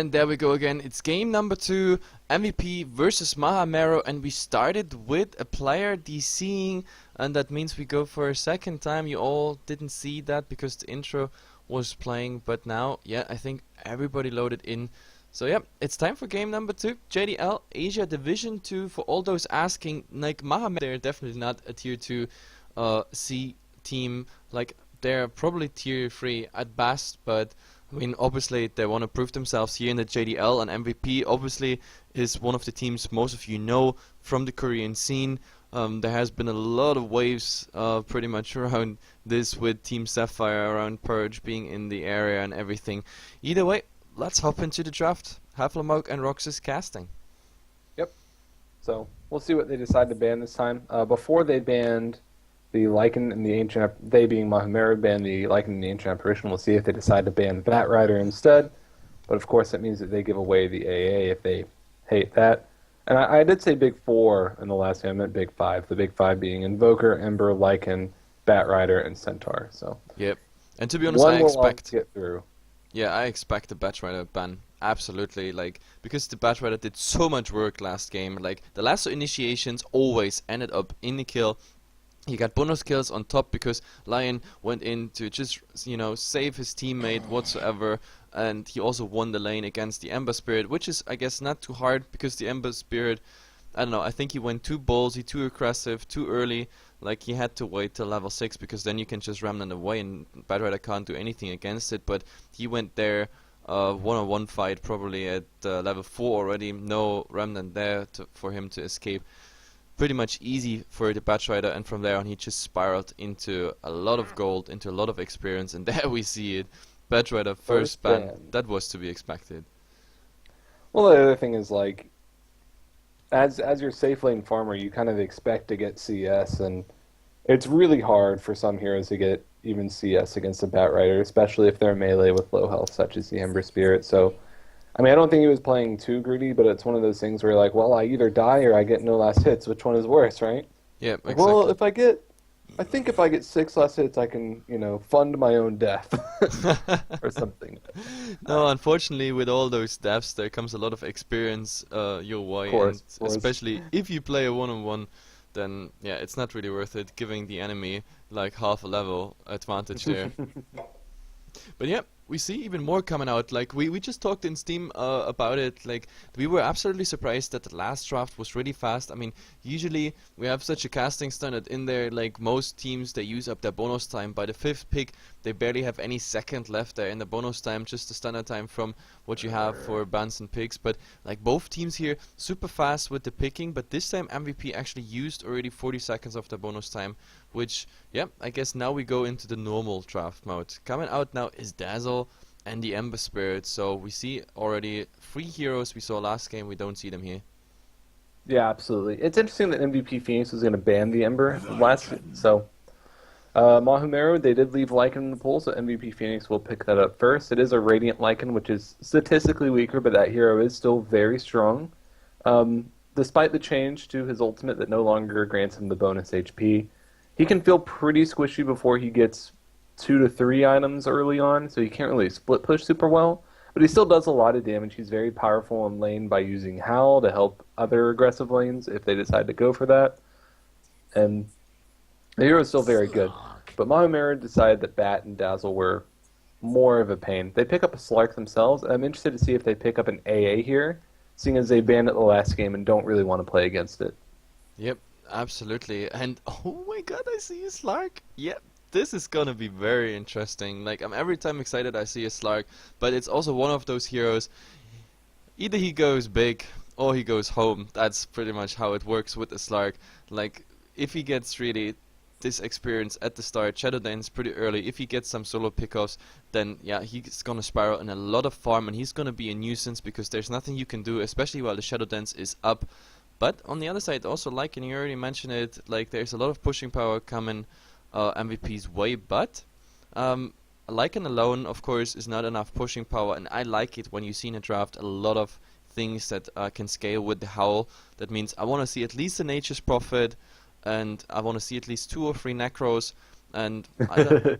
And there we go again. It's game number 2, MVP versus Mahameru, and we started with a player DCing, and that means we go for a second time. You all didn't see that because the intro was playing, but now, yeah, I think everybody loaded in. So yeah, it's time for game number 2, JDL Asia Division 2. For all those asking, like Mahameru, they're definitely not a tier 2 C team. Like, they're probably tier 3 at best, but I mean, obviously they want to prove themselves here in the JDL, and MVP obviously is one of the teams most of you know from the Korean scene. There has been a lot of waves pretty much around this, with Team Sapphire, around Purge being in the area and everything. Either way, let's hop into the draft. Heflatv and Roxas casting. Yep. So we'll see what they decide to ban this time. Before they banned the Lycan and the Ancient, they being Mahameru, banned the Lycan and the Ancient Apparition. We'll see if they decide to ban Bat Rider instead. But of course, that means that they give away the AA if they hate that. And I did say Big 4 in the last game. I meant Big 5. The Big 5 being Invoker, Ember, Lycan, Bat Rider, and Centaur. So yep. And to be honest, I expect get through. Yeah, I expect the Bat Rider ban. Absolutely, like, because the Bat Rider did so much work last game. Like, the lasso initiations always ended up in the kill. He got bonus kills on top because Lion went in to just, you know, save his teammate whatsoever, and he also won the lane against the Ember Spirit, which is, I guess, not too hard because the Ember Spirit, I don't know, I think he went too ballsy, too aggressive, too early. Like, he had to wait till level 6 because then you can just remnant away and Bat Rider can't do anything against it, but he went there one-on-one fight probably at level 4 already, no remnant there for him to escape. Pretty much easy for the Bat Rider, and from there on he just spiraled into a lot of gold, into a lot of experience, and there we see it. Bat Rider first ban. That was to be expected. Well, the other thing is, like, as your safe lane farmer, you kind of expect to get CS, and it's really hard for some heroes to get even CS against a Bat Rider, especially if they're melee with low health, such as the Ember Spirit. So, I mean, I don't think he was playing too greedy, but it's one of those things where you're like, well, I either die or I get no last hits. Which one is worse, right? Yeah, exactly. Well, I think if I get 6 last hits, I can, you know, fund my own death or something. No, unfortunately, with all those deaths, there comes a lot of experience your way, of course. Especially if you play a one-on-one, then yeah, it's not really worth it, giving the enemy like half a level advantage there. But yeah, we see even more coming out. Like, we just talked in Steam about it. Like, we were absolutely surprised that the last draft was really fast. I mean, usually we have such a casting standard in there. Like, most teams, they use up their bonus time. By the 5th pick, they barely have any second left there in the bonus time, just the standard time from what you have for bans and picks. But like, both teams here, super fast with the picking. But this time MVP actually used already 40 seconds of the bonus time, which, yeah, I guess now we go into the normal draft mode. Coming out now is Dazzle and the Ember Spirit. So we see already 3 heroes we saw last game. We don't see them here. Yeah, absolutely. It's interesting that MVP Phoenix was going to ban the Ember last. So Mahameru, they did leave Lycan in the pool, so MVP Phoenix will pick that up first. It is a Radiant Lycan, which is statistically weaker, but that hero is still very strong. Despite the change to his ultimate that no longer grants him the bonus HP, he can feel pretty squishy before he gets 2 to 3 items early on, so he can't really split push super well. But he still does a lot of damage. He's very powerful in lane by using Howl to help other aggressive lanes if they decide to go for that. And the hero is still very good. But Mahameru decided that Bat and Dazzle were more of a pain. They pick up a Slark themselves, and I'm interested to see if they pick up an AA here, seeing as they banned it the last game and don't really want to play against it. Yep, absolutely. And oh my god, I see a Slark. Yep. This is gonna be very interesting. Like, I'm every time excited I see a Slark, but it's also one of those heroes. Either he goes big or he goes home. That's pretty much how it works with the Slark. Like, if he gets really this experience at the start, Shadow Dance pretty early, if he gets some solo pickoffs, then yeah, he's gonna spiral in a lot of farm, and he's gonna be a nuisance because there's nothing you can do, especially while the Shadow Dance is up. But on the other side, also, like, and you already mentioned it, like, there's a lot of pushing power coming MVP's way, but Lycan alone, of course, is not enough pushing power, and I like it when you see in a draft a lot of things that can scale with the Howl. That means I want to see at least a Nature's Prophet, and I want to see at least 2 or 3 Necros, And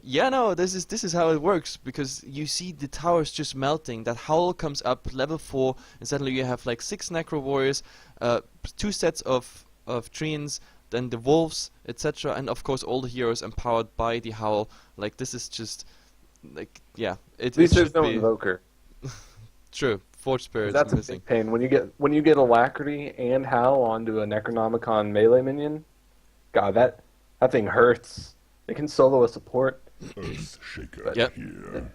yeah, no, this is how it works, because you see the towers just melting. That howl comes up level 4, and suddenly you have like 6 necro warriors, 2 sets of treants, then the wolves, etc., and of course all the heroes empowered by the howl. Like this is just like, yeah, At least it there's should no be invoker. true. Forge 'Cause spirits that's a missing. big pain when you get Alacrity and Howl onto a Necronomicon melee minion. God, that thing hurts. It can solo a support. Earthshaker Yep. here.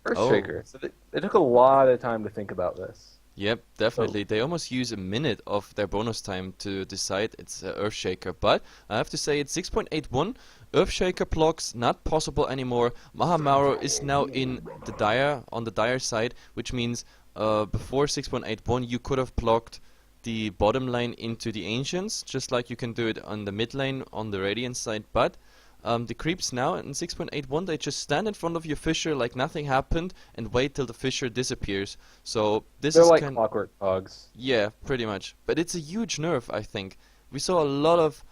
Earthshaker. So they took a lot of time to think about this. Yep, definitely. They almost use a minute of their bonus time to decide it's Earthshaker. But I have to say it's 6.81. Earthshaker blocks not possible anymore. Mahameru is now in the Dire, on the Dire side, which means before 6.81 you could have blocked the bottom lane into the Ancients, just like you can do it on the mid lane on the Radiant side. But the creeps now in 6.81, they just stand in front of your Fissure like nothing happened and wait till the Fissure disappears. So this They're is like clockwork dogs. yeah, pretty much. But it's a huge nerf, I think. We saw a lot of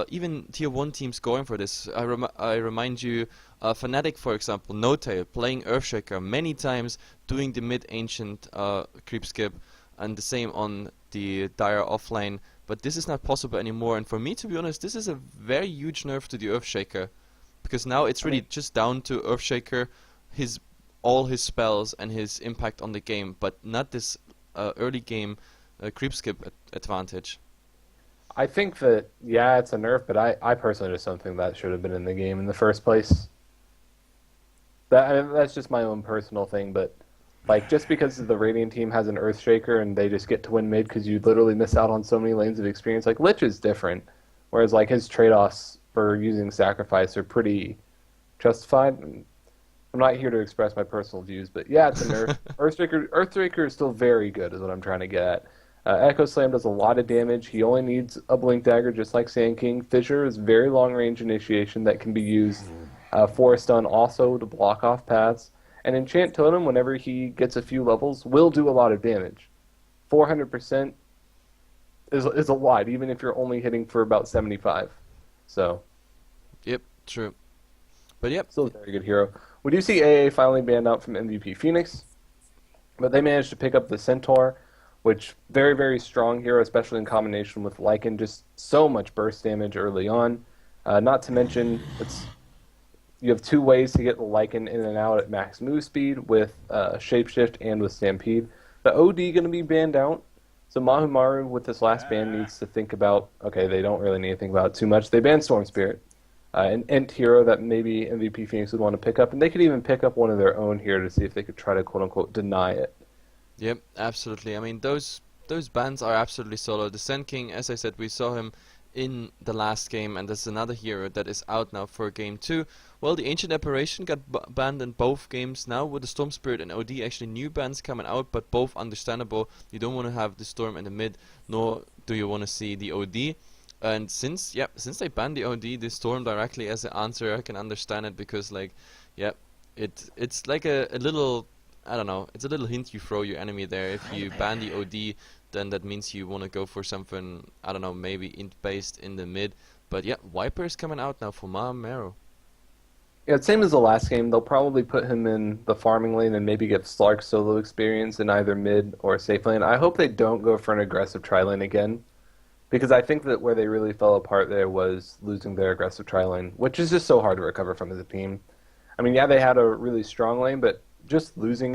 even tier 1 teams going for this. I remind you, Fnatic, for example, No-Tail, playing Earthshaker many times, doing the mid-ancient creep skip, and the same on the Dire offlane. But this is not possible anymore, and for me, to be honest, this is a very huge nerf to the Earthshaker. Because now it's really just down to Earthshaker, all his spells and his impact on the game, but not this early game creep skip advantage. I think that, yeah, it's a nerf, but I personally just don't think that should have been in the game in the first place. That's just my own personal thing, but like just because the Radiant team has an Earthshaker and they just get to win mid because you literally miss out on so many lanes of experience, like Lich is different, whereas like his trade-offs for using Sacrifice are pretty justified. I'm not here to express my personal views, but yeah, it's a nerf. Earthshaker is still very good, is what I'm trying to get at. Echo Slam does a lot of damage. He only needs a Blink Dagger, just like Sand King. Fissure is very long-range initiation that can be used for a stun also to block off paths. And Enchant Totem, whenever he gets a few levels, will do a lot of damage. 400% is a lot, even if you're only hitting for about 75. So, Yep, true. But yep. still a very good hero. We do see AA finally banned out from MVP Phoenix, but they managed to pick up the Centaur, which very, very strong hero, especially in combination with Lycan. Just so much burst damage early on. Not to mention, you have 2 ways to get the Lycan in and out at max move speed with Shapeshift and with Stampede. The OD going to be banned out, so Mahameru with this last ban needs to think about, okay, they don't really need to think about it too much. They banned Storm Spirit, an Ent hero that maybe MVP Phoenix would want to pick up, and they could even pick up one of their own here to see if they could try to quote-unquote deny it. Yep, absolutely. I mean, those bans are absolutely solid. The Sand King, as I said, we saw him in the last game, and there's another hero that is out now for game 2. Well, the Ancient Apparition got banned in both games now, with the Storm Spirit and OD. Actually, new bans coming out, but both understandable. You don't want to have the Storm in the mid, nor do you want to see the OD. And since they banned the OD, the Storm directly as an answer, I can understand it, because like, yeah, it's like a little, I don't know, it's a little hint you throw your enemy there. If you ban the OD, then that means you want to go for something, I don't know, maybe int-based in the mid. But yeah, Viper is coming out now for Mahameru. Yeah, same as the last game. They'll probably put him in the farming lane and maybe get Slark solo experience in either mid or safe lane. I hope they don't go for an aggressive tri-lane again, because I think that where they really fell apart there was losing their aggressive tri-lane, which is just so hard to recover from as a team. I mean, yeah, they had a really strong lane, but just losing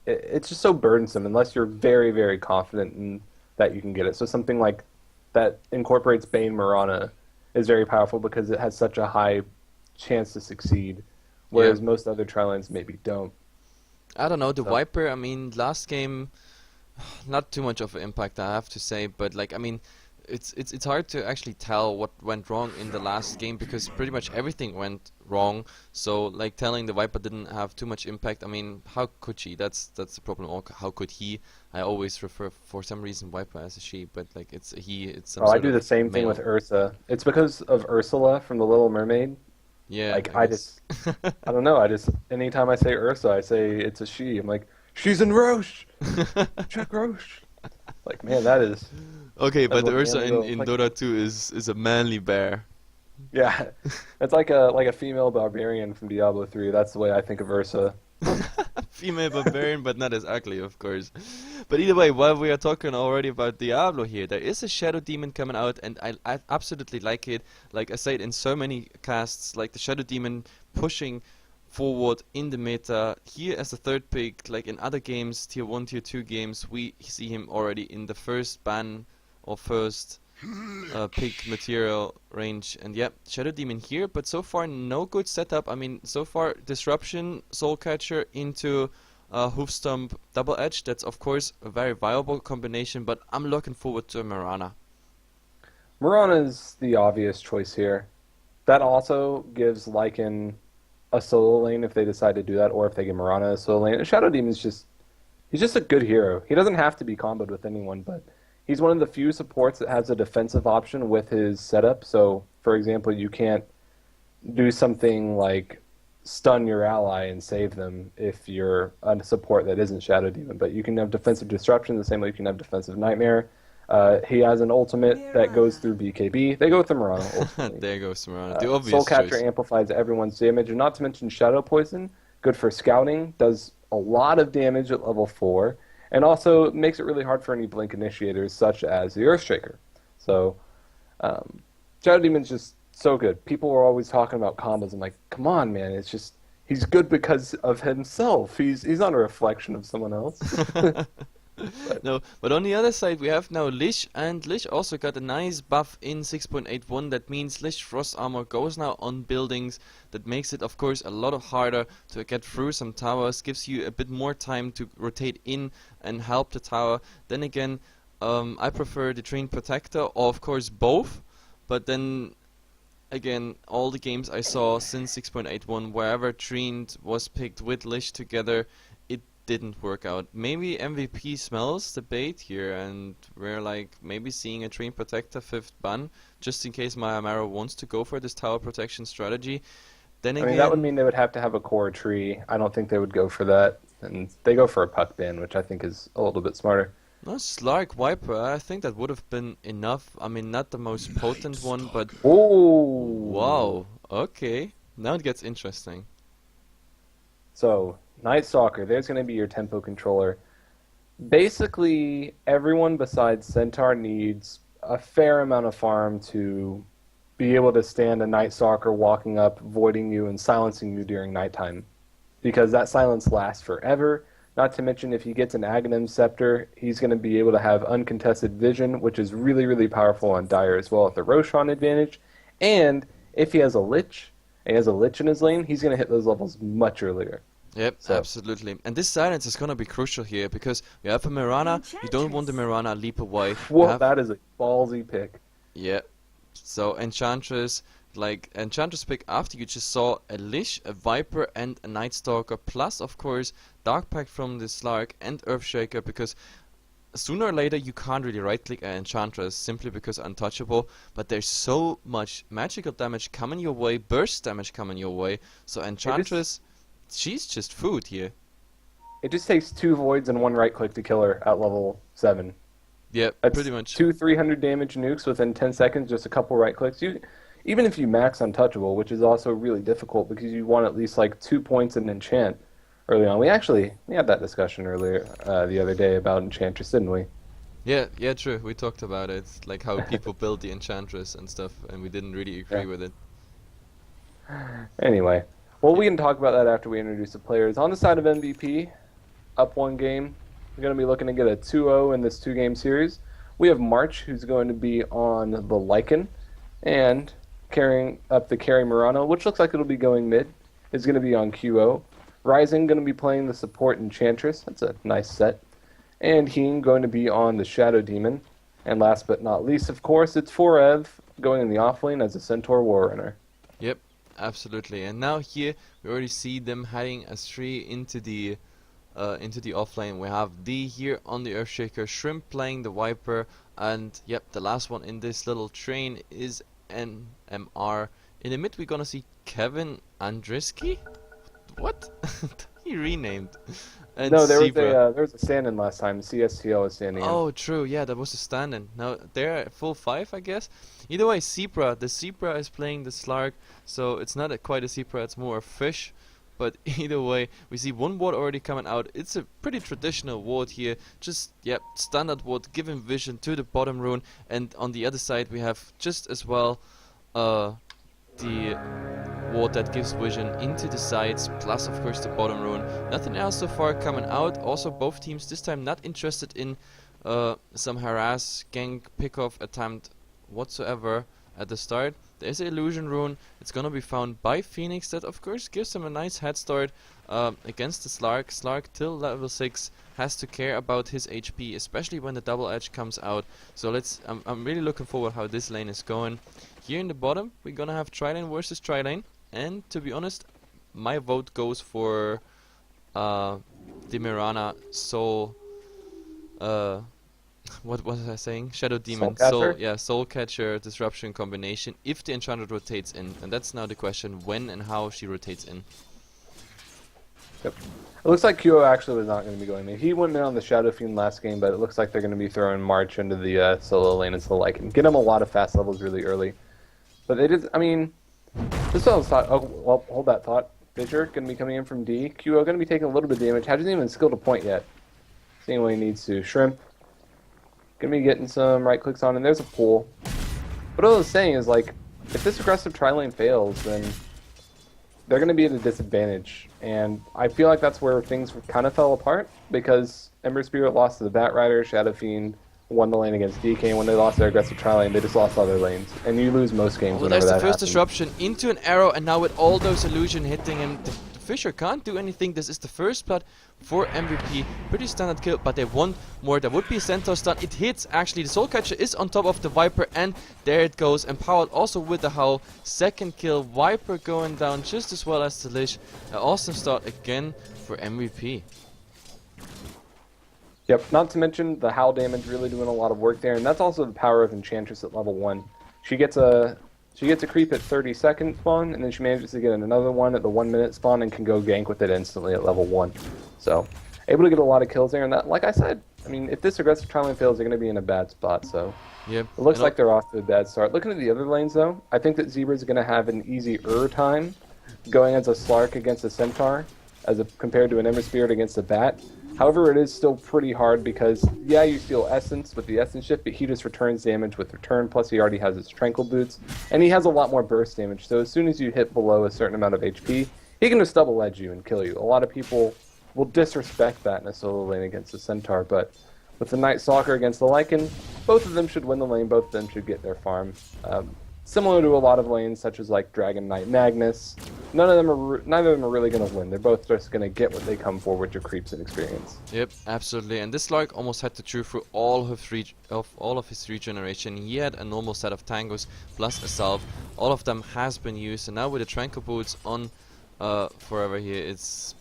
it's just so burdensome unless you're very, very confident in that you can get it. So something like that incorporates Bane Mirana is very powerful because it has such a high chance to succeed, whereas most other tri-lanes maybe don't. I don't know, the Viper, I mean, last game, not too much of an impact, I have to say, but like, I mean, it's hard to actually tell what went wrong in the last game, because pretty much everything went wrong. So like telling the Viper didn't have too much impact, I mean, how could she? That's the problem. Or how could he? I always refer for some reason Viper as a she, but like it's a he. It's some I do the same thing with Ursa. It's because of Ursula from The Little Mermaid. Yeah. Like I don't know. Anytime I say Ursa, I say it's a she. I'm like, she's in Roche. Check Roche. Like, man, that is. Okay, but what Ursa Manly in like. Dota 2 is a manly bear. Yeah, it's like a female barbarian from Diablo 3. That's the way I think of Ursa. Female barbarian, but not as ugly, of course. But either way, while we are talking already about Diablo here, there is a Shadow Demon coming out, and I absolutely like it. Like I said in so many casts, like the Shadow Demon pushing forward in the meta. Here as a third pick, like in other games, tier 1, tier 2 games, we see him already in the first ban or first pick material range. And yeah, Shadow Demon here, but so far no good setup. I mean, so far Disruption, Soul Catcher into Hoof Stomp, Double Edge. That's of course a very viable combination, but I'm looking forward to Mirana. Mirana's the obvious choice here. That also gives Lycan a solo lane if they decide to do that, or if they give Mirana a solo lane. And Shadow Demon's he's just a good hero. He doesn't have to be comboed with anyone, but he's one of the few supports that has a defensive option with his setup. So, for example, you can't do something like stun your ally and save them if you're a support that isn't Shadow Demon, but you can have defensive disruption the same way you can have defensive nightmare. He has an ultimate that goes through BKB. They go with the Mirana ultimately. There goes Mirana, the obvious Soul Catcher choice. amplifies everyone's damage, and not to mention Shadow Poison, good for scouting, does a lot of damage at level 4, and also makes it really hard for any blink initiators such as the Earthshaker. So, Shadow Demon's just so good. People were always talking about combos. I'm like, come on, man! It's just he's good because of himself. He's not a reflection of someone else. No, but on the other side we have now Lich, and Lich also got a nice buff in 6.81. That means Lich Frost Armor goes now on buildings. That makes it, of course, a lot harder to get through some towers, gives you a bit more time to rotate in and help the tower. Then again, I prefer the Trained Protector, or of course both, but then again, all the games I saw since 6.81, wherever Trained was picked with Lich together, it didn't work out. Maybe MVP smells the bait here, and we're like maybe seeing a Trained Protector 5th ban, just in case Mahameru wants to go for this tower protection strategy. Then again, I mean, that would mean they would have to have a core tree. I don't think they would go for that, and they go for a puck ban, which I think is a little bit smarter. no, Slark Viper, I think that would have been enough. I mean, not the most potent one, but Oh! wow, okay, now it gets interesting. So, Night Stalker, there's going to be your tempo controller. Basically, everyone besides Centaur needs a fair amount of farm to be able to stand a Night Stalker walking up, voiding you, and silencing you during nighttime. Because that silence lasts forever. Not to mention, if he gets an Aghanim Scepter, he's going to be able to have uncontested vision, which is really, really powerful on Dire as well at the Roshan advantage. And if he has a Lich in his lane, he's going to hit those levels much earlier. Yep, So- absolutely. And this silence is gonna be crucial here, because you have a Mirana, you don't want the Mirana leap away. You Whoa, have- that is a ballsy pick. Yeah. So Enchantress, like Enchantress pick after you just saw a Lich, a Viper, and a Night Stalker, plus of course Dark Pact from the Slark and Earthshaker, because sooner or later you can't really right click an Enchantress simply because untouchable, but there's so much magical damage coming your way, burst damage coming your way, so Enchantress, she's just food here. It just takes 2 voids and 1 right click to kill her at level 7. Yeah, That's pretty much. 2 300 damage nukes within 10 seconds, just a couple right clicks. Even if you max untouchable, which is also really difficult because you want at least like 2 points in enchant early on. We had that discussion earlier the other day about Enchantress, didn't we? Yeah, true. We talked about it, like how people build the Enchantress and stuff, and we didn't really agree Yeah. with it. Anyway, well, we can talk about that after we introduce the players. On the side of MVP, up 1 game, we're going to be looking to get a 2-0 in this 2-game series. We have March, who's going to be on the Lycan, and carrying up the carry Murano, which looks like it'll be going mid, is going to be on QO. Rising going to be playing the support Enchantress. That's a nice set. And Heen going to be on the Shadow Demon. And last but not least, of course, it's Forev going in the offlane as a Centaur Warrunner. Yep, absolutely. And now here we already see them heading astray into the offlane. We have D here on the Earthshaker, Shrimp playing the Viper, and yep, the last one in this little train is NMR. In the mid we're gonna see Kevin Andriski? What? He renamed. And No, Zebra. there was a stand-in last time. CSTO was standing in. Oh, true. Yeah, that was a stand-in. Now they're at full 5, I guess. Either way, Zebra. The Zebra is playing the Slark, so it's not quite a Zebra. It's more a fish. But either way, we see one ward already coming out. It's a pretty traditional ward here. Just, yep, standard ward, giving vision to the bottom rune. And on the other side, we have just as well the ward that gives vision into the sides, plus of course the bottom rune. Nothing else so far coming out. Also, both teams this time not interested in some harass, gank, pick-off attempt whatsoever at the start. There's an illusion rune. It's gonna be found by Phoenix. That of course gives him a nice head start against the Slark. Slark till level 6 has to care about his HP, especially when the double edge comes out. So I'm really looking forward how this lane is going. Here in the bottom, we're gonna have Trilane versus Trilane, and to be honest, my vote goes for the Mirana Soul. What was I saying? Shadow Demon. Soul Catcher Disruption combination. If the Enchantress rotates in, and that's now the question: when and how she rotates in. Yep. It looks like Kyo actually was not going to be going there. He went in on the Shadow Fiend last game, but it looks like they're going to be throwing March into the solo lane and so like and get him a lot of fast levels really early. But they did. I mean, this was thought. Oh well, hold that thought. Fisher going to be coming in from D. Kyo going to be taking a little bit of damage. Hasn't even skilled a point yet. Seeing what he needs to. Shrimp going to be getting some right clicks on, and there's a pull. But all I was saying is like, if this aggressive tri-lane fails, then they're going to be at a disadvantage. And I feel like that's where things kind of fell apart, because Ember Spirit lost to the Bat Rider, Shadow Fiend won the lane against DK, and when they lost their aggressive tri-lane, they just lost all their lanes. And you lose most games well, whenever that there's the first happens. disruption into an arrow, and now with all those illusion hitting him, the Fisher can't do anything. This is the first blood for MVP. Pretty standard kill, but they want more. There would be a Centaur stun. It hits, actually. The Soul Catcher is on top of the Viper, and there it goes. Empowered also with the Howl. Second kill. Viper going down just as well as the Lich. An awesome start again for MVP. Yep, not to mention the Howl damage really doing a lot of work there, and that's also the power of Enchantress at level 1. She gets a creep at 30-second spawn, and then she manages to get another one at the 1-minute spawn and can go gank with it instantly at level 1. So, able to get a lot of kills there, and that, like I said, I mean, if this aggressive tri-lane fails, they're going to be in a bad spot, so... Yep. It looks like they're off to a bad start. Looking at the other lanes, though, I think that Zebra's going to have an easier time going as a Slark against a Centaur, compared to an Ember Spirit against a Bat. However, it is still pretty hard because, yeah, you steal Essence with the Essence shift, but he just returns damage with Return, plus he already has his Tranquil Boots, and he has a lot more burst damage, so as soon as you hit below a certain amount of HP, he can just double edge you and kill you. A lot of people will disrespect that in a solo lane against the Centaur, but with the Night Stalker against the Lycan, both of them should win the lane, both of them should get their farm. Similar to a lot of lanes, such as like Dragon Knight Magnus, neither of them are really going to win. They're both just going to get what they come for, which are creeps and experience. Yep, absolutely. And this Lark almost had to chew through all of his regeneration. He had a normal set of tangos plus a salve. All of them has been used, and now with the Tranquil Boots on forever here, it's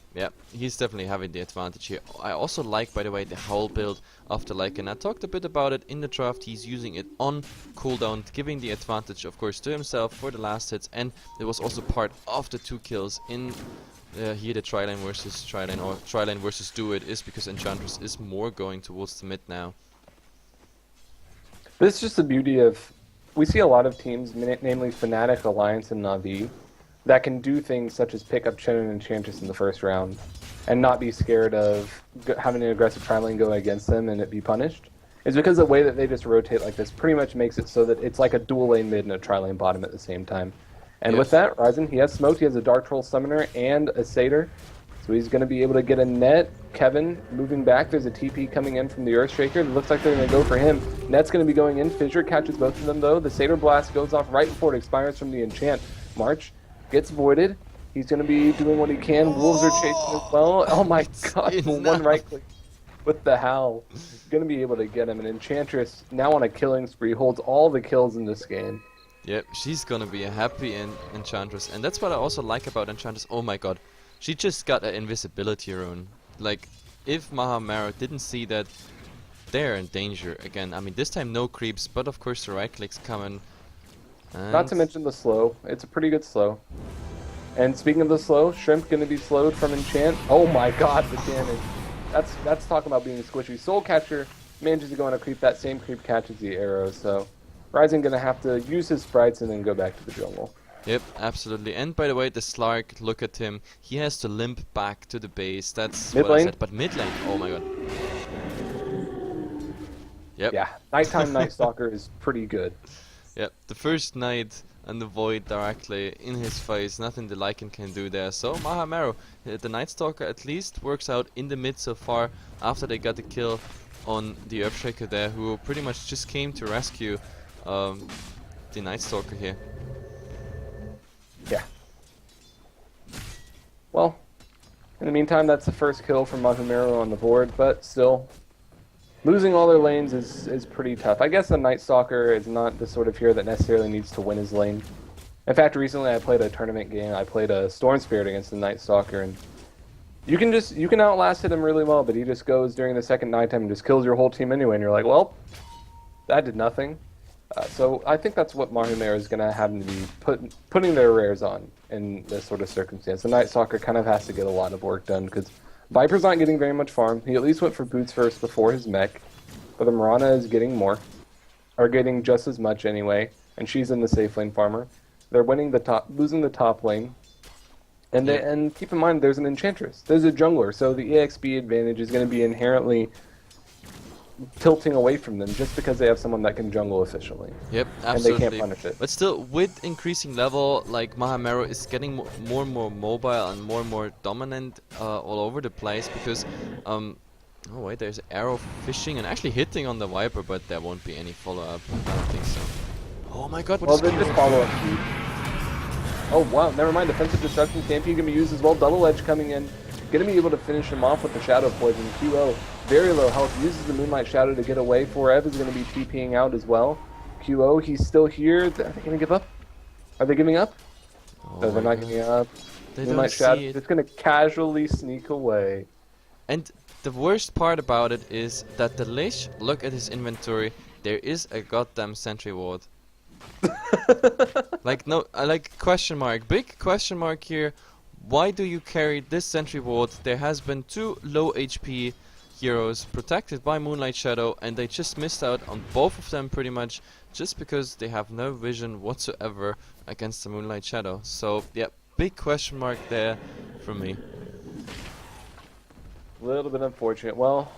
he's definitely having the advantage here. I also like, by the way, the Howl build of the Lycan. I talked a bit about it in the draft. He's using it on cooldown, giving the advantage, of course, to himself for the last hits, and it was also part of the 2 kills in here the Trilane versus Trilane, or Trilane versus Do It, is because Enchantress is more going towards the mid now. This is just the beauty of... We see a lot of teams, namely Fnatic, Alliance, and Na'Vi, that can do things such as pick up Chen and Enchantress in the first round and not be scared of having an aggressive tri-lane go against them and it be punished. Is because the way that they just rotate like this pretty much makes it so that it's like a dual lane mid and a tri-lane bottom at the same time. And with that, Ryzen, he has smoked, he has a Dark Troll Summoner and a Satyr, so he's going to be able to get a net. Kevin moving back, there's a TP coming in from the Earthshaker, it looks like they're going to go for him. Net's going to be going in, Fissure catches both of them though, the Satyr Blast goes off right before it expires from the enchant. March gets voided. He's going to be doing what he can. Wolves are chasing as well. Oh my god, one right click with the Howl. Going to be able to get him. And Enchantress, now on a killing spree, holds all the kills in this game. Yep, she's going to be a happy Enchantress. And that's what I also like about Enchantress. Oh my god, she just got an invisibility rune. Like, if Mahameru didn't see that, they're in danger again. I mean, this time no creeps, but of course the right clicks coming. Not to mention the slow. It's a pretty good slow. And speaking of the slow, Shrimp going to be slowed from enchant. Oh my god, the damage. That's talking about being squishy. Soul Catcher manages to go on a creep. That same creep catches the arrow. So Ryzen gonna have to use his sprites and then go back to the jungle. Yep, absolutely. And by the way, the Slark, look at him. He has to limp back to the base. That's Mid what I lane? said. But mid lane, oh my god. Yep. Yeah, nighttime Night Stalker is pretty good. Yep, the first Knight and the Void directly in his face. Nothing the Lycan can do there. So Mahameru, the Night Stalker at least works out in the mid so far after they got the kill on the Earthshaker there, who pretty much just came to rescue the Night Stalker here. Yeah. Well, in the meantime, that's the first kill from Mahameru on the board, but still, losing all their lanes is pretty tough. I guess the Night Stalker is not the sort of hero that necessarily needs to win his lane. In fact, recently I played a tournament game. I played a Storm Spirit against the Night Stalker, and you can outlast him really well, but he just goes during the second nighttime and just kills your whole team anyway, and you're like, well, that did nothing. So I think that's what Mahameru is going to have to be putting their rares on in this sort of circumstance. The Night Stalker kind of has to get a lot of work done because Viper's not getting very much farm. He at least went for boots first before his mech, but the Mirana is getting more, or getting just as much anyway, and she's in the safe lane farmer. They're losing the top lane, and keep in mind there's an Enchantress. There's a jungler, so the EXP advantage is going to be inherently tilting away from them just because they have someone that can jungle efficiently. Yep, absolutely. And they can't punish it. But still, with increasing level, like Mahameru is getting more and more mobile and more dominant all over the place because, oh wait, there's arrow fishing and actually hitting on the Viper, but there won't be any follow-up. I don't think so. Oh my god, what well, is then just follow up. Oh wow, never mind. Defensive Destruction Stampede gonna be used as well. Double Edge coming in. Gonna be able to finish him off with the Shadow Poison. QO, very low health, uses the Moonlight Shadow to get away. Forev is gonna be TPing out as well. QO, he's still here. Are they gonna give up? Are they giving up? Oh No, they're not giving up. They Moonlight don't Shadow, see it. it's gonna casually sneak away. And the worst part about it is that the Lich, look at his inventory, there is a goddamn sentry ward. Like, no, like, question mark, big question mark here. Why do you carry this sentry ward? There has been 2 low HP heroes protected by Moonlight Shadow, and they just missed out on both of them pretty much just because they have no vision whatsoever against the Moonlight Shadow. So yeah, big question mark there for me. A little bit unfortunate. Well,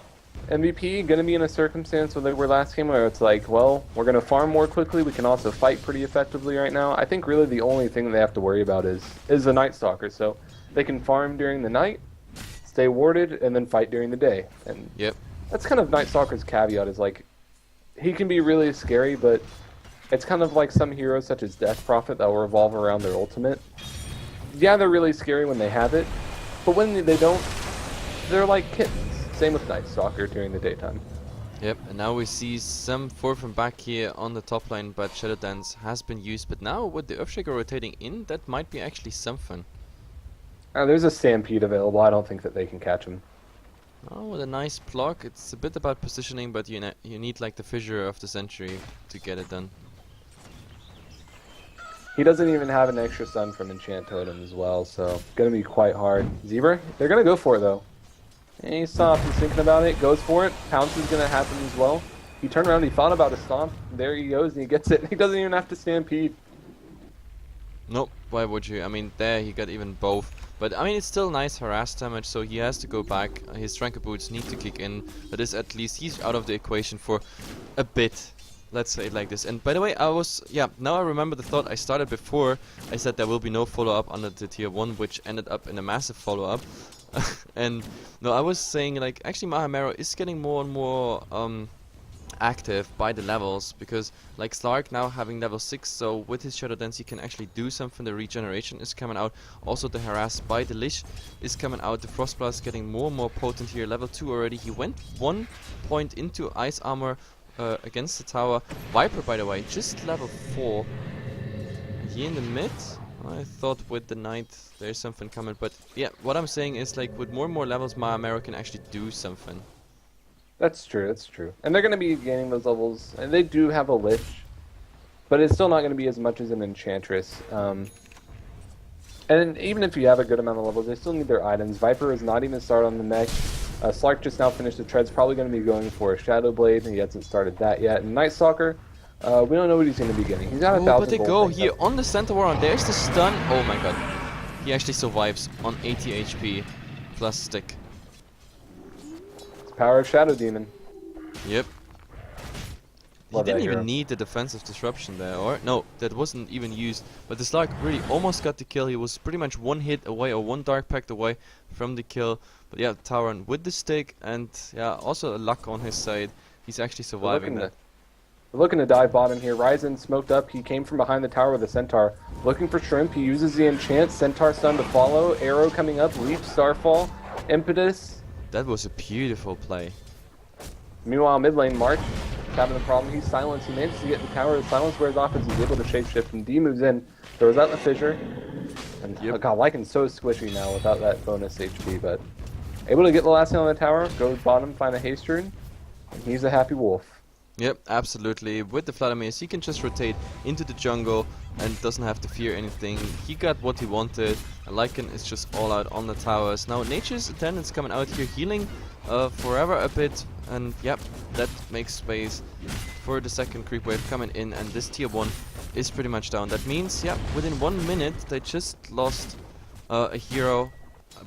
MVP gonna be in a circumstance where they were last game where it's like, well, we're gonna farm more quickly. We can also fight pretty effectively right now. I think really the only thing they have to worry about is the Night Stalker. So they can farm during the night, stay warded, and then fight during the day. And Yep. that's kind of Night Stalker's caveat. Is like, he can be really scary, but it's kind of like some heroes such as Death Prophet that will revolve around their ultimate. Yeah, they're really scary when they have it, but when they don't, they're like kittens. Same with Night Stalker during the daytime. Yep, and now we see some forth and back here on the top line, but Shadow Dance has been used. But now with the Earthshaker rotating in, that might be actually something. There's a Stampede available. I don't think that they can catch him. Oh, with a nice block. It's a bit about positioning, but you need like the fissure of the century to get it done. He doesn't even have an extra stun from Enchant Totem as well, so gonna be quite hard. Zebra, they're gonna go for it though. And he's soft, he's thinking about it, goes for it. Pounce is gonna happen as well. He turned around, he thought about a stomp. There he goes, and he gets it. He doesn't even have to stampede. Nope, why would you? I mean, there he got even both. But I mean, it's still nice harass damage, so he has to go back. His Tranquil Boots need to kick in. But this, at least he's out of the equation for a bit. Let's say it like this. And by the way, now I remember the thought I started before. I said there will be no follow-up under the tier 1, which ended up in a massive follow-up. And no, I was saying, like, actually Mahameru is getting more and more active by the levels, because like Slark now having level 6, so with his Shadow Dance he can actually do something. The regeneration is coming out, also the harass by the Lich is coming out. The Frostblast getting more and more potent here, level 2 already. He went 1 point into Ice Armor against the tower. Viper, by the way, just level 4. Here in the mid, I thought with the Knight there's something coming, but yeah, what I'm saying is, like, with more and more levels Mahameru can actually do something. That's true, that's true. And they're going to be gaining those levels, and they do have a Lich, but it's still not going to be as much as an Enchantress. And even if you have a good amount of levels, they still need their items. Viper is not even started on the mech. Slark just now finished the treads, probably going to be going for a Shadow Blade. He hasn't started that yet. And Night Stalker, we don't know what he's going to be getting. He's got 1,000 but they gold. go here on the center war, and there's the stun. Oh my god. He actually survives on 80 HP plus stick. It's the power of Shadow Demon. Yep. Love He didn't that hero. even need the defensive disruption there, or no, that wasn't even used. But the Slark really almost got the kill. He was pretty much one hit away or one Dark Pact away from the kill. But yeah, Tauren with the stick, and yeah, also a luck on his side. He's actually surviving that. We're looking to dive bottom here. Ryzen smoked up. He came from behind the tower with a Centaur. Looking for Shrimp. He uses the enchant. Centaur stun to follow. Arrow coming up. Leap, Starfall, Impetus. That was a beautiful play. Meanwhile, mid lane, March is having a problem. He's silenced. He manages to get in the tower. The silence wears off as he's able to shapeshift. And D moves in, throws out the fissure. And oh god, Lycan's so squishy now without that bonus HP. But able to get the last hit on the tower. Goes bottom, find a haste rune. And he's a happy wolf. Yep, absolutely. With the Vladimirs, he can just rotate into the jungle and doesn't have to fear anything. He got what he wanted. Lycan is just all out on the towers. Now, Nature's Attendant's coming out here, healing forever a bit. And yep, that makes space for the second creep wave coming in. And this tier 1 is pretty much down. That means, yep, within 1 minute, they just lost a hero.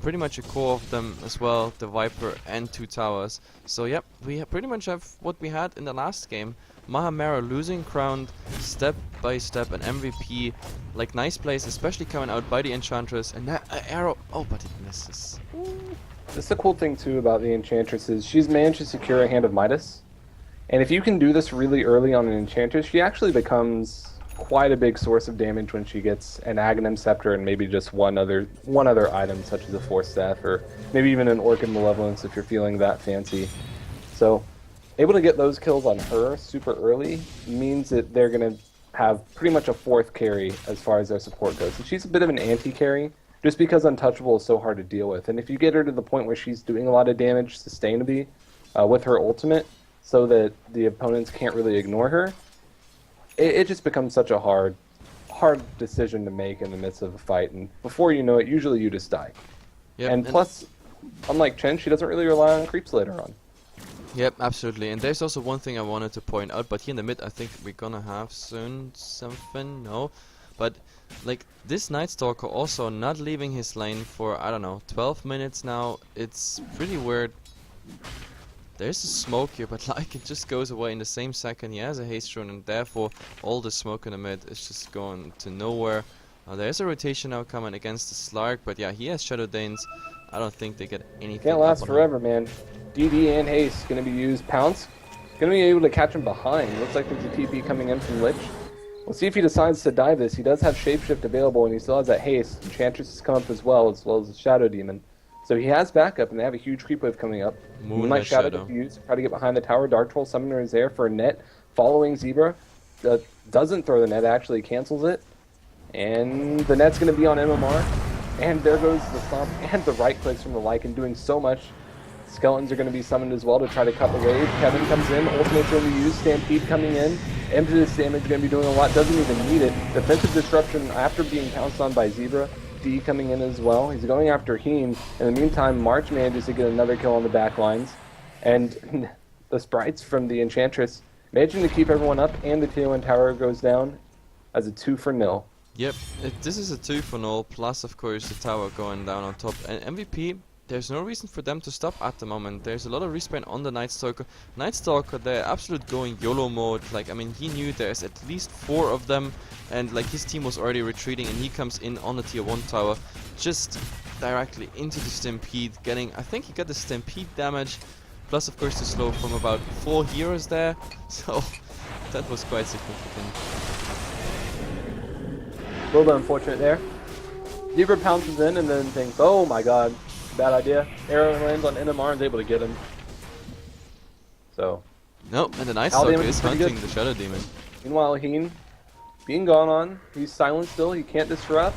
Pretty much a core of them as well, the Viper and 2 towers. So yep, we pretty much have what we had in the last game. Mahameru losing crown step by step, an MVP. Like, nice plays, especially coming out by the Enchantress. And that arrow, oh, but it misses. This is the cool thing too about the Enchantress is she's managed to secure a Hand of Midas. And if you can do this really early on an Enchantress, she actually becomes quite a big source of damage when she gets an Aghanim Scepter and maybe just one other item such as a Force Staff or maybe even an Orchid Malevolence if you're feeling that fancy. So able to get those kills on her super early means that they're going to have pretty much a 4th carry as far as their support goes. And she's a bit of an anti-carry just because Untouchable is so hard to deal with. And if you get her to the point where she's doing a lot of damage sustainably with her ultimate so that the opponents can't really ignore her, it just becomes such a hard decision to make in the midst of a fight, and before you know it, usually you just die. Yep, and plus, unlike Chen, she doesn't really rely on creeps later on. Yep, absolutely. And there's also one thing I wanted to point out, but here in the mid, I think we're gonna have soon something. No, but like this Night Stalker also not leaving his lane for I don't know 12 minutes now. It's pretty weird. There's a smoke here, but like it just goes away in the same second. He has a haste rune, and therefore all the smoke in the mid is just going to nowhere. There's a rotation now coming against the Slark, but yeah, he has Shadow Danes. I don't think they get anything. Can't last forever, man. DD and haste going to be used. Pounce going to be able to catch him behind. Looks like there's a TP coming in from Lich. We'll see if he decides to dive this. He does have Shapeshift available, and he still has that haste. Enchantress has come up as well as the Shadow Demon. So he has backup, and they have a huge creep wave coming up. Moonlight Shadow to use, try to get behind the tower. Dark Troll Summoner is there for a net, following Zebra. Doesn't throw the net, actually cancels it. And the net's going to be on MMR. And there goes the stomp and the right clicks from the Lycan doing so much. Skeletons are going to be summoned as well to try to cut the wave. Kevin comes in, ultimate's going to be used, Stampede coming in. Impetus damage going to be doing a lot, doesn't even need it. Defensive disruption after being pounced on by Zebra. D coming in as well. He's going after Heen. In the meantime, March manages to get another kill on the back lines. And the sprites from the Enchantress managing to keep everyone up, and the tier 1 tower goes down as a 2-0. Yep, this is a 2-0, plus of course the tower going down on top. And MVP, there's no reason for them to stop at the moment. There's a lot of respawn on the Night Stalker. Night Stalker, they're absolute going YOLO mode. Like, I mean, he knew there's at least 4 of them. And like his team was already retreating, and he comes in on the tier 1 tower, just directly into the Stampede, getting, I think he got the Stampede damage, plus of course the slow from about 4 heroes there, so that was quite significant. A little bit unfortunate there. Zebra pounces in and then thinks, oh my god, bad idea. Arrow lands on NMR and is able to get him. So. No, and the Night Stalker is hunting the Shadow Demon. Meanwhile, Heen being gone on, he's silent still, he can't disrupt.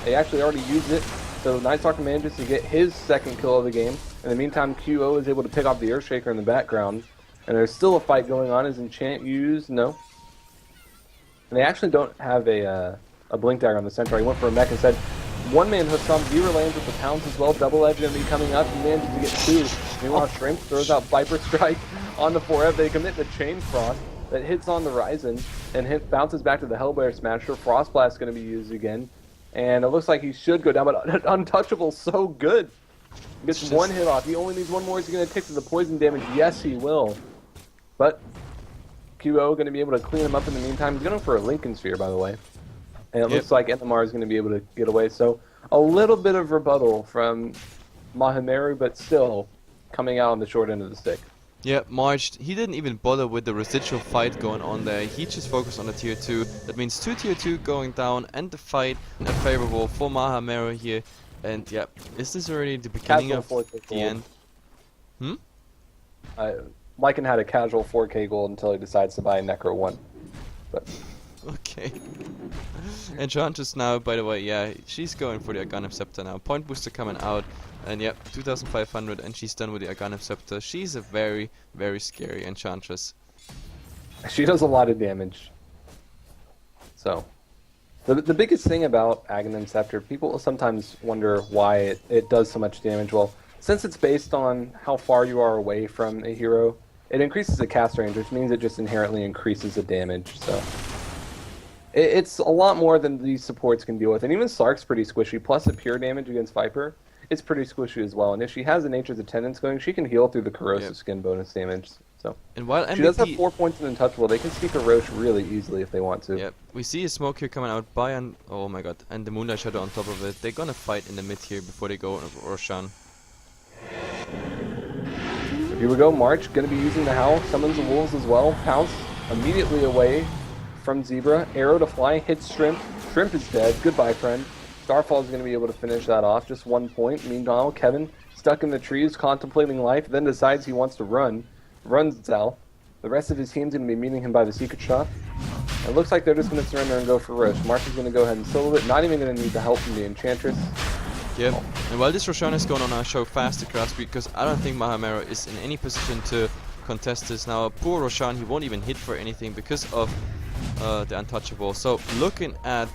They actually already used it, so Night Stalker manages to get his second kill of the game. In the meantime, QO is able to pick off the Earthshaker in the background, and there's still a fight going on. Is Enchant used? No. And they actually don't have a Blink Dagger on the Centaur. He went for a mech instead. One-man hooks on, Zero lands with the pounce as well, double edge going to be coming up, he manages to get 2. Meanwhile, Shrimp throws out Viper Strike on the 4F. They commit the Chain Frost that hits on the Ryzen and bounces back to the Hellbear Smasher. Frost Blast going to be used again. And it looks like he should go down, but Untouchable so good. Gets just one hit off. He only needs one more. Is he going to take to the poison damage? Yes, he will. But QO going to be able to clean him up in the meantime. He's going for a Lincoln Sphere, by the way. And it looks like NMR is going to be able to get away. So a little bit of rebuttal from Mahameru, but still coming out on the short end of the stick. Yeah, March, he didn't even bother with the residual fight going on there. He just focused on the tier 2. That means 2 tier 2 going down and the fight favorable for Mahameru here. And yeah, is this already the beginning of the end? Lycan had a casual 4K gold until he decides to buy a Necro 1. But okay. And Sean just now, by the way, yeah, she's going for the Aghanim Scepter now. Point booster coming out. And yeah, 2500 and she's done with the Aghanim Scepter. She's a very, very scary Enchantress. She does a lot of damage. So, the biggest thing about Aghanim Scepter, people sometimes wonder why it does so much damage. Well, since it's based on how far you are away from a hero, it increases the cast range, which means it just inherently increases the damage. So, it's a lot more than these supports can deal with. And even Slark's pretty squishy, plus the pure damage against Viper. It's pretty squishy as well, and if she has the Nature's Attendance going, she can heal through the corrosive skin bonus damage. So, and while she does have 4 points in Untouchable, they can sneak a Roche really easily if they want to. Yeah, we see a smoke here coming out by oh my god, and the Moonlight Shadow on top of it. They're gonna fight in the mid here before they go Roshan. So here we go, March gonna be using the Howl, summons the Wolves as well. Pounce immediately away from Zebra. Arrow to fly, hits Shrimp. Shrimp is dead. Goodbye, friend. Starfall is going to be able to finish that off, just 1 point. Meanwhile, Kevin, stuck in the trees, contemplating life, then decides he wants to run. Runs south. The rest of his team's going to be meeting him by the secret shop. It looks like they're just going to surrender and go for Roche. Mark is going to go ahead and solo it, not even going to need the help from the Enchantress. Yep, and while this Roshan is going on, I'll show fast the craft speed, because I don't think Mahameru is in any position to contest this. Now, poor Roshan, he won't even hit for anything because of the Untouchable. So, looking at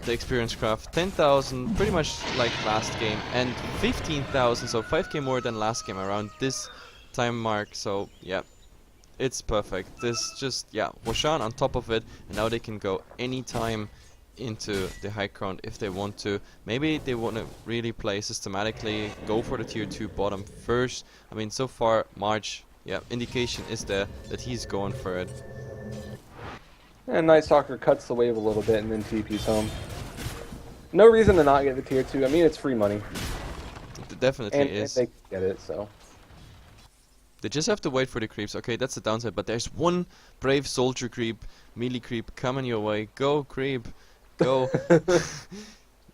the experience craft, 10,000, pretty much like last game, and 15,000, so 5k more than last game around this time mark. So yeah, it's perfect. This just, yeah, Roshan on top of it, and now they can go anytime into the high ground if they want to. Maybe they want to really play systematically, go for the tier 2 bottom first. I mean, so far March, yeah, indication is there that he's going for it. And Night Stalker cuts the wave a little bit and then TP's home. No reason to not get the tier 2. I mean, it's free money. It definitely is. And they can get it, so. They just have to wait for the creeps. Okay, that's the downside, but there's one brave soldier creep, melee creep coming your way. Go, creep. Go.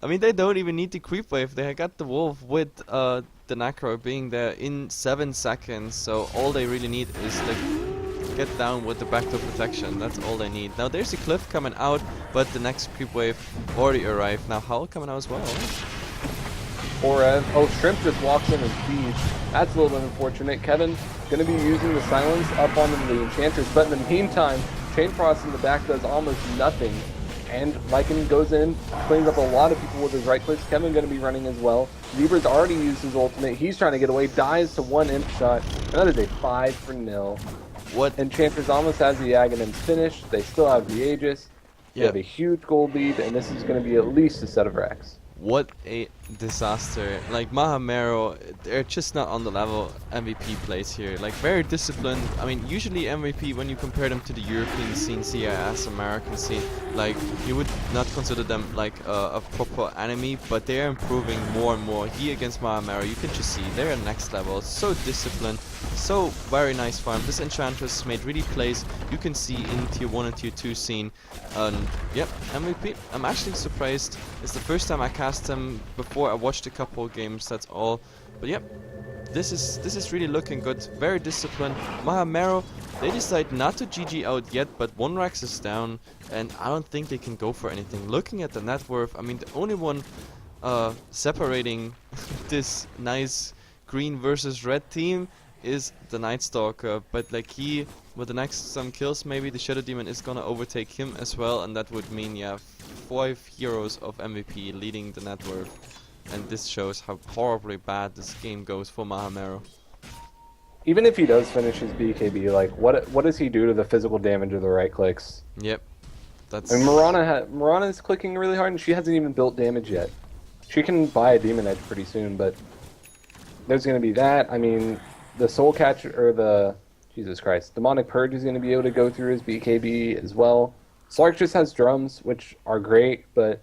I mean, they don't even need the creep wave. They got the wolf with the Necro being there in 7 seconds, so all they really need is like get down with the backdoor protection. That's all they need. Now there's a cliff coming out, but the next creep wave already arrived. Now Howl coming out as well. Or Shrimp just walks in and feeds. That's a little bit unfortunate. Kevin gonna be using the silence up on the Enchantress, but in the meantime, Chain Frost in the back does almost nothing. And Lycan goes in, cleans up a lot of people with his right clicks. Kevin gonna be running as well. Zebra's already used his ultimate. He's trying to get away, dies to 1 imp shot. And that is a 5-0. What? Enchantress almost has the Aghanim's finished. They still have the Aegis. They have a huge gold lead, and this is going to be at least a set of racks. What a disaster. Like, Mahameru, they're just not on the level MVP plays here. Like, very disciplined. I mean, usually MVP, when you compare them to the European scene, CIS, American scene, like, you would not consider them like a proper enemy, but they're improving more and more. Here against Mahameru, you can just see they're at next level. So disciplined, so very nice farm. This Enchantress made really plays you can see in tier 1 and tier 2 scene. And yep, MVP. I'm actually surprised. It's the first time I cast him before. I watched a couple of games, that's all. But yep, this is really looking good. Very disciplined. Mahameru, they decide not to GG out yet, but 1 Rax is down, and I don't think they can go for anything. Looking at the net worth, I mean, the only one separating this nice green versus red team is the Night Stalker, but like he, with the next some kills, maybe the Shadow Demon is gonna overtake him as well, and that would mean, yeah, 5 heroes of MVP leading the net worth. And this shows how horribly bad this game goes for Mahameru. even if he does finish his BKB, like what does he do to the physical damage of the right clicks? Yep. That's... I mean, Mirana is clicking really hard, and she hasn't even built damage yet. She can buy a Demon Edge pretty soon, but there's going to be that. I mean, the Soul Catcher, or the... Jesus Christ. Demonic Purge is going to be able to go through his BKB as well. Slark just has drums, which are great, but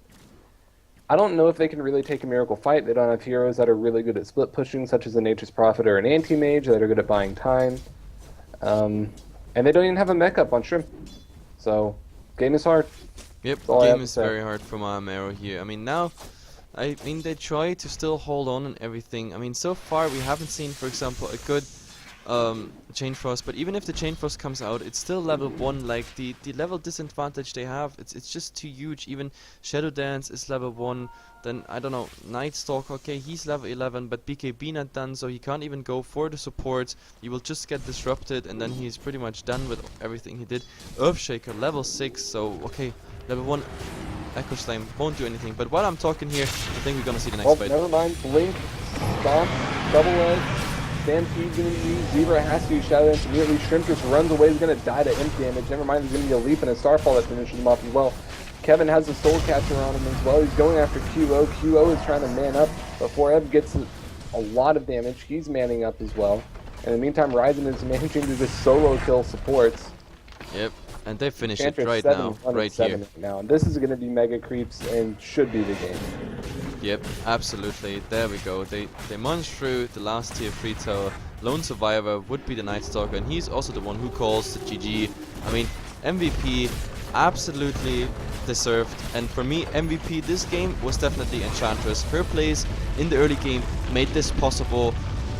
I don't know if they can really take a Miracle Fight. They don't have heroes that are really good at split pushing, such as a Nature's Prophet or an Anti-Mage that are good at buying time. And they don't even have a mech up on Shrimp. So, game is hard. Yep, game is very hard for Mahameru here. I mean, now... they try to still hold on and everything. I mean, so far we haven't seen, for example, a good Chain Frost, but even if the Chain Frost comes out, it's still level 1. Like, the level disadvantage they have, it's just too huge. Even Shadow Dance is level 1. Then, I don't know, Night Stalker, okay, he's level 11, but BKB not done, so he can't even go for the support. He will just get disrupted, and then he's pretty much done with everything he did. Earthshaker, level 6, so, okay, level 1. Echo Slam won't do anything, but while I'm talking here, I think we're gonna see the next fight. Never mind. Blink, Stomp, Double Edge, Stampede's gonna be used, Zebra has to use Shadow Dance immediately, Shrimp just runs away, he's gonna die to imp damage. Never mind, there's gonna be a Leap and a Starfall that finishes him off as well. Kevin has a Soul Catcher on him as well, he's going after QO. QO is trying to man up, but Foreb gets a lot of damage, he's manning up as well. In the meantime, Ryzen is managing to just solo kill supports. Yep. And they finish it right now, right here. Now, and this is going to be mega creeps and should be the game. Yep, absolutely. There we go. They munch through the last tier 3 tower. Lone survivor would be the Night Stalker, and he's also the one who calls the GG. I mean, MVP absolutely deserved. And for me, MVP this game was definitely Enchantress. Her plays in the early game made this possible.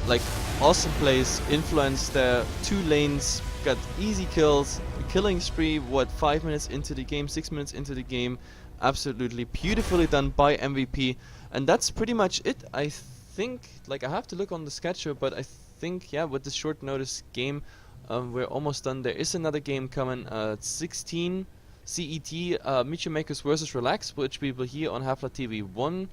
Like, awesome plays, influenced their 2 lanes, got easy kills, killing spree, what, 5 minutes into the game, 6 minutes into the game. Absolutely beautifully done by MVP. And that's pretty much it, I think. Like, I have to look on the schedule, but I think, yeah, with this short notice game, we're almost done. There is another game coming, 16 CET, Michi Makers versus Relax, which we will hear on Heflatv TV 1,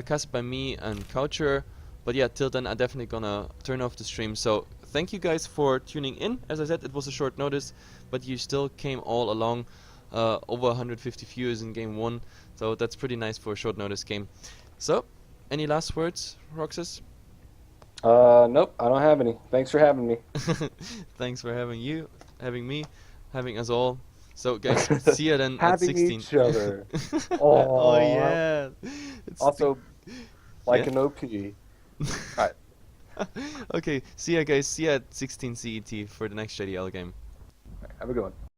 cast by me and Coucher. But yeah, till then, I'm definitely gonna turn off the stream. So thank you guys for tuning in. As I said, it was a short notice, but you still came all along. Over 150 viewers in game 1, so that's pretty nice for a short notice game. So, any last words, Roxas? Nope, I don't have any. Thanks for having me. Thanks for having you, having me, having us all. So guys, see you then at 16. Having each other. Oh yeah. It's also, like an OP. Alright. Okay, see ya guys, see ya at 16 CET for the next JDL game. Have a good one.